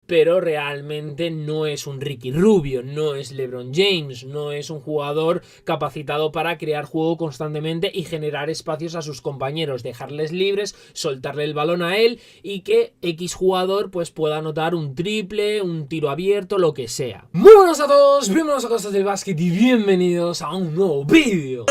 pero realmente no es un Ricky Rubio, no es LeBron James, no es un jugador capacitado para crear juego constantemente y generar espacios a sus compañeros, dejarles libres, soltarle el balón a él y que X jugador pues pueda anotar un triple, un tiro abierto, lo que sea. Muy buenas a todos, bienvenidos a Cosas del Básquet y bienvenidos a un nuevo vídeo.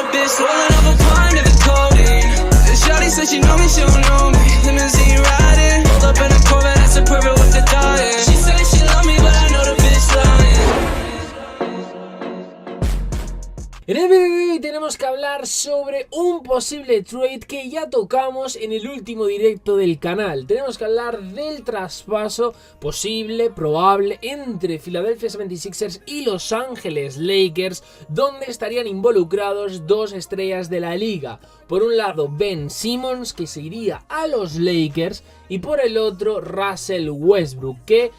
En el vídeo de hoy tenemos que hablar sobre un posible trade que ya tocamos en el último directo del canal. Tenemos que hablar del traspaso posible, probable, entre Philadelphia 76ers y Los Ángeles Lakers, donde estarían involucrados dos estrellas de la liga. Por un lado, Ben Simmons, que se iría a los Lakers, y por el otro, Russell Westbrook, que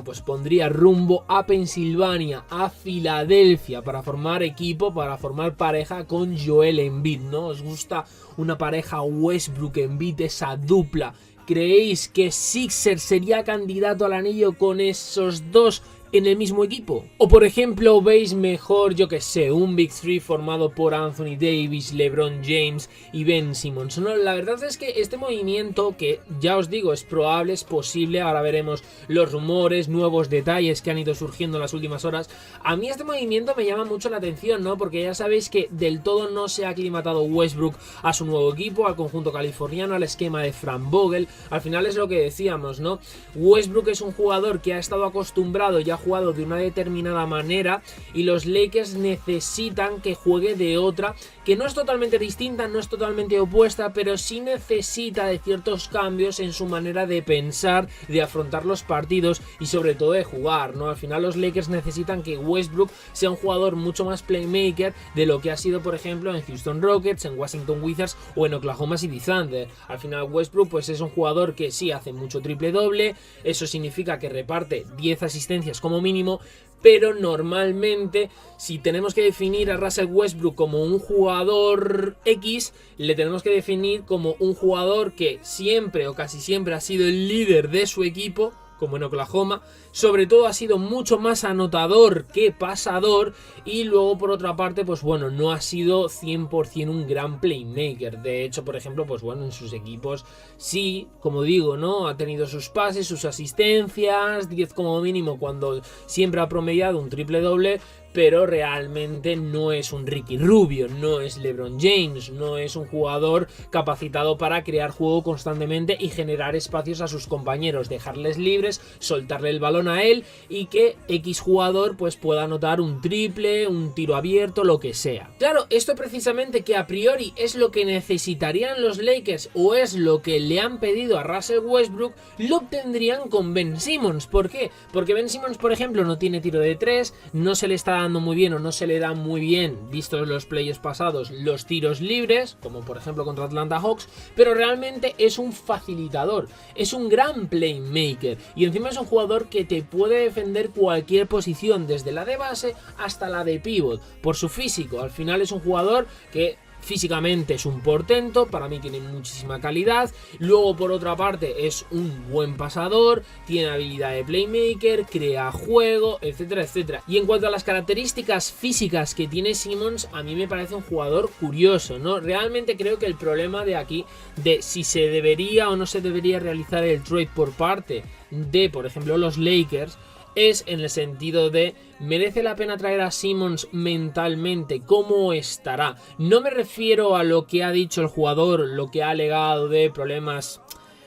pues pondría rumbo a Pensilvania, a Filadelfia, para formar equipo, para formar pareja con Joel Embiid, ¿no? ¿Os gusta una pareja Westbrook-Embiid, esa dupla? ¿Creéis que Sixers sería candidato al anillo con esos dos en el mismo equipo? O por ejemplo, veis mejor, yo que sé, un Big Three formado por Anthony Davis, LeBron James y Ben Simmons. No, la verdad es que este movimiento, que ya os digo, es probable, es posible, ahora veremos los rumores, nuevos detalles que han ido surgiendo en las últimas horas. A mí este movimiento me llama mucho la atención, ¿no? Porque ya sabéis que del todo no se ha aclimatado Westbrook a su nuevo equipo, al conjunto californiano, al esquema de Frank Vogel. Al final es lo que decíamos, ¿no? Westbrook es un jugador que ha estado acostumbrado ya jugado de una determinada manera y los Lakers necesitan que juegue de otra, que no es totalmente distinta, no es totalmente opuesta, pero sí necesita de ciertos cambios en su manera de pensar, de afrontar los partidos y sobre todo de jugar, ¿no? Al final los Lakers necesitan que Westbrook sea un jugador mucho más playmaker de lo que ha sido, por ejemplo, en Houston Rockets, en Washington Wizards o en Oklahoma City Thunder. Al final Westbrook pues es un jugador que sí hace mucho triple doble, eso significa que reparte 10 asistencias como mínimo, pero normalmente si tenemos que definir a Russell Westbrook como un jugador X, le tenemos que definir como un jugador que siempre o casi siempre ha sido el líder de su equipo, como en Oklahoma, sobre todo ha sido mucho más anotador que pasador, y luego por otra parte pues bueno, no ha sido 100% un gran playmaker. De hecho, por ejemplo, pues bueno, en sus equipos sí, como digo, ¿no? Ha tenido sus pases, sus asistencias, 10 como mínimo cuando siempre ha promediado un triple doble, pero realmente no es un Ricky Rubio, no es LeBron James, no es un jugador capacitado para crear juego constantemente y generar espacios a sus compañeros, dejarles libres, soltarle el balón a él y que X jugador pues pueda anotar un triple, un tiro abierto, lo que sea. Claro, esto precisamente que a priori es lo que necesitarían los Lakers o es lo que le han pedido a Russell Westbrook, lo obtendrían con Ben Simmons. ¿Por qué? Porque Ben Simmons, por ejemplo, no tiene tiro de 3, no se le está dando muy bien o no se le da muy bien, vistos los playoffs pasados, los tiros libres, como por ejemplo contra Atlanta Hawks, pero realmente es un facilitador, es un gran playmaker y encima es un jugador que te puede defender cualquier posición, desde la de base hasta la de pivot, por su físico. Al final es un jugador que físicamente es un portento, para mí tiene muchísima calidad, luego por otra parte es un buen pasador, tiene habilidad de playmaker, crea juego, etcétera, etcétera. Y en cuanto a las características físicas que tiene Simmons, a mí me parece un jugador curioso, ¿no? Realmente creo que el problema de aquí, de si se debería o no se debería realizar el trade por parte de, por ejemplo, los Lakers, es en el sentido de ¿merece la pena traer a Simmons mentalmente? ¿Cómo estará? No me refiero a lo que ha dicho el jugador, lo que ha alegado de problemas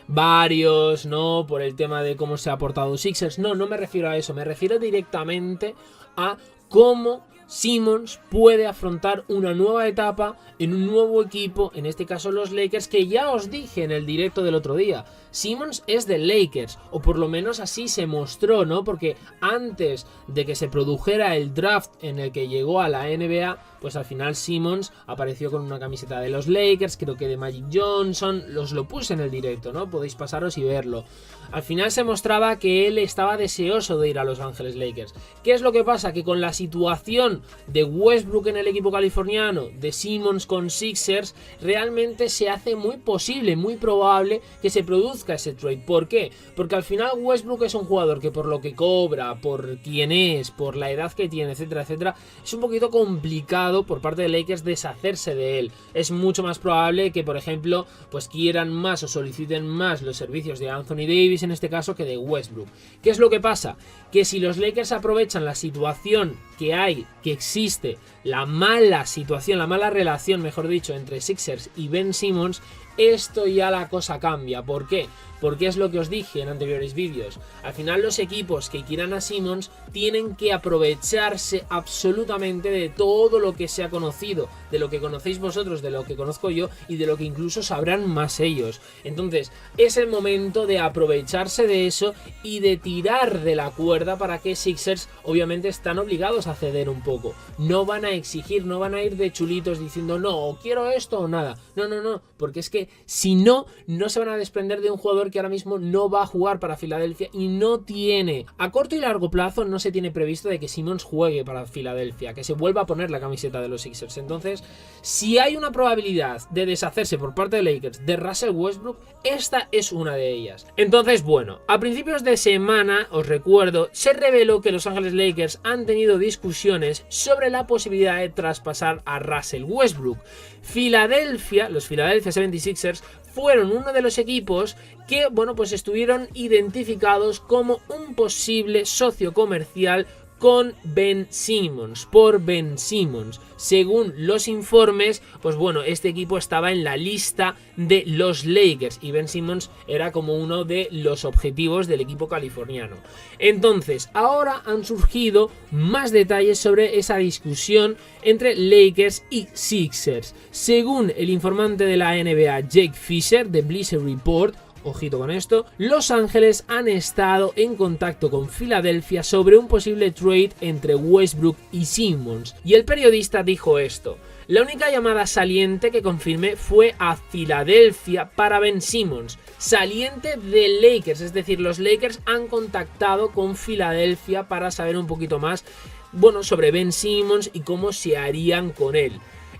varios, ¿no? Por el tema de cómo se ha portado Sixers. No me refiero a eso. Me refiero directamente a cómo Simmons puede afrontar una nueva etapa en un nuevo equipo, en este caso los Lakers, que ya os dije en el directo del otro día. Simmons es de Lakers, o por lo menos así se mostró, ¿no? Porque antes de que se produjera el draft en el que llegó a la NBA, pues al final Simmons apareció con una camiseta de los Lakers, creo que de Magic Johnson, os lo puse en el directo, ¿no? Podéis pasaros y verlo. Al final se mostraba que él estaba deseoso de ir a Los Ángeles Lakers. ¿Qué es lo que pasa? Que con las situación de Westbrook en el equipo californiano, de Simmons con Sixers, realmente se hace muy posible, muy probable que se produzca ese trade. ¿Por qué? Porque al final Westbrook es un jugador que por lo que cobra, por quién es, por la edad que tiene, etcétera, etcétera, es un poquito complicado por parte de Lakers deshacerse de él. Es mucho más probable que, por ejemplo, pues quieran más o soliciten más los servicios de Anthony Davis en este caso que de Westbrook. ¿Qué es lo que pasa? Que si los Lakers aprovechan la situación que hay, que existe, la mala situación, la mala relación, mejor dicho, entre Sixers y Ben Simmons, esto ya la cosa cambia. ¿Por qué? Porque es lo que os dije en anteriores vídeos. Al final los equipos que quieran a Simmons tienen que aprovecharse absolutamente de todo lo que se ha conocido, de lo que conocéis vosotros, de lo que conozco yo y de lo que incluso sabrán más ellos. Entonces es el momento de aprovecharse de eso y de tirar de la cuerda para que Sixers obviamente están obligados a ceder un poco. No van a exigir, no van a ir de chulitos diciendo no, quiero esto o nada. No, porque es que si no, no se van a desprender de un jugador que ahora mismo no va a jugar para Filadelfia y no tiene, a corto y largo plazo no se tiene previsto de que Simmons juegue para Filadelfia, que se vuelva a poner la camiseta de los Sixers. Entonces, si hay una probabilidad de deshacerse por parte de Lakers de Russell Westbrook, esta es una de ellas. Entonces, bueno, a principios de semana, os recuerdo, se reveló que Los Ángeles Lakers han tenido discusiones sobre la posibilidad de traspasar a Russell Westbrook. Filadelfia, los Philadelphia 76ers, fueron uno de los equipos que, bueno, pues estuvieron identificados como un posible socio comercial con Ben Simmons, por Ben Simmons. Según los informes, pues bueno, este equipo estaba en la lista de los Lakers y Ben Simmons era como uno de los objetivos del equipo californiano. Entonces, ahora han surgido más detalles sobre esa discusión entre Lakers y Sixers. Según el informante de la NBA, Jake Fisher, de Bleacher Report, ojito con esto, Los Ángeles han estado en contacto con Filadelfia sobre un posible trade entre Westbrook y Simmons. Y el periodista dijo esto: la única llamada saliente que confirmé fue a Filadelfia para Ben Simmons, saliente de Lakers, es decir, los Lakers han contactado con Filadelfia para saber un poquito más, bueno, sobre Ben Simmons y cómo se harían con él.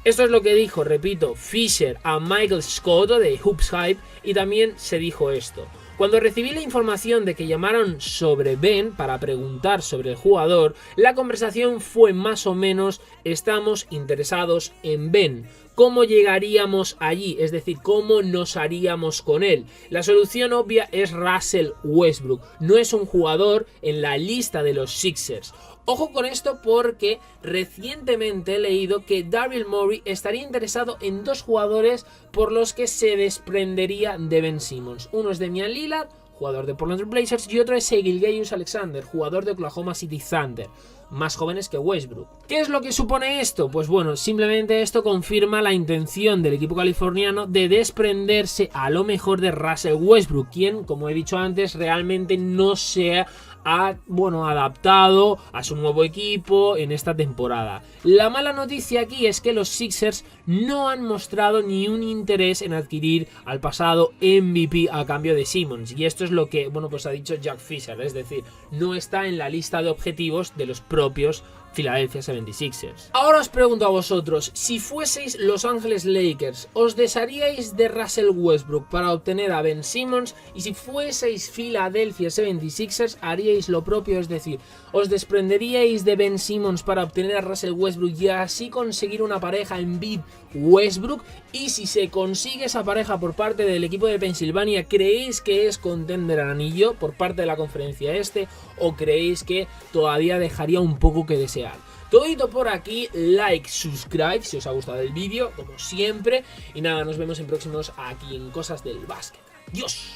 Esto es lo que dijo, repito, Fisher a Michael Scotto de Hoops Hype, y también se dijo esto: cuando recibí la información de que llamaron sobre Ben para preguntar sobre el jugador, la conversación fue más o menos: estamos interesados en Ben. ¿Cómo llegaríamos allí? Es decir, ¿cómo nos haríamos con él? La solución obvia es Russell Westbrook. No es un jugador en la lista de los Sixers. Ojo con esto porque recientemente he leído que Daryl Morey estaría interesado en dos jugadores por los que se desprendería de Ben Simmons. Uno es Damian Lillard, jugador de Portland Trail Blazers, y otro es Gilgeous-Alexander, jugador de Oklahoma City Thunder, más jóvenes que Westbrook. ¿Qué es lo que supone esto? Pues bueno, simplemente esto confirma la intención del equipo californiano de desprenderse a lo mejor de Russell Westbrook, quien, como he dicho antes, realmente no se ha, bueno, adaptado a su nuevo equipo en esta temporada. La mala noticia aquí es que los Sixers no han mostrado ni un interés en adquirir al pasado MVP a cambio de Simmons, y esto es lo que, bueno, pues ha dicho Jack Fisher, es decir, no está en la lista de objetivos de los propios Philadelphia 76ers. Ahora os pregunto a vosotros, si fueseis Los Ángeles Lakers, ¿os desharíais de Russell Westbrook para obtener a Ben Simmons? Y si fueseis Philadelphia 76ers, ¿haríais lo propio? Es decir, ¿os desprenderíais de Ben Simmons para obtener a Russell Westbrook y así conseguir una pareja Embiid-Westbrook? Y si se consigue esa pareja por parte del equipo de Pensilvania, ¿creéis que es contender al anillo por parte de la conferencia este? ¿O creéis que todavía dejaría un poco que desear? Todito por aquí, like, subscribe si os ha gustado el vídeo, como siempre. Y nada, nos vemos en próximos aquí en Cosas del Básquet. ¡Adiós!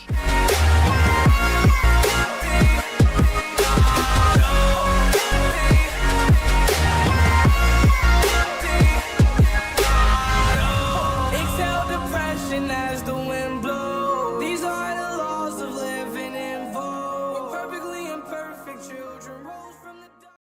Children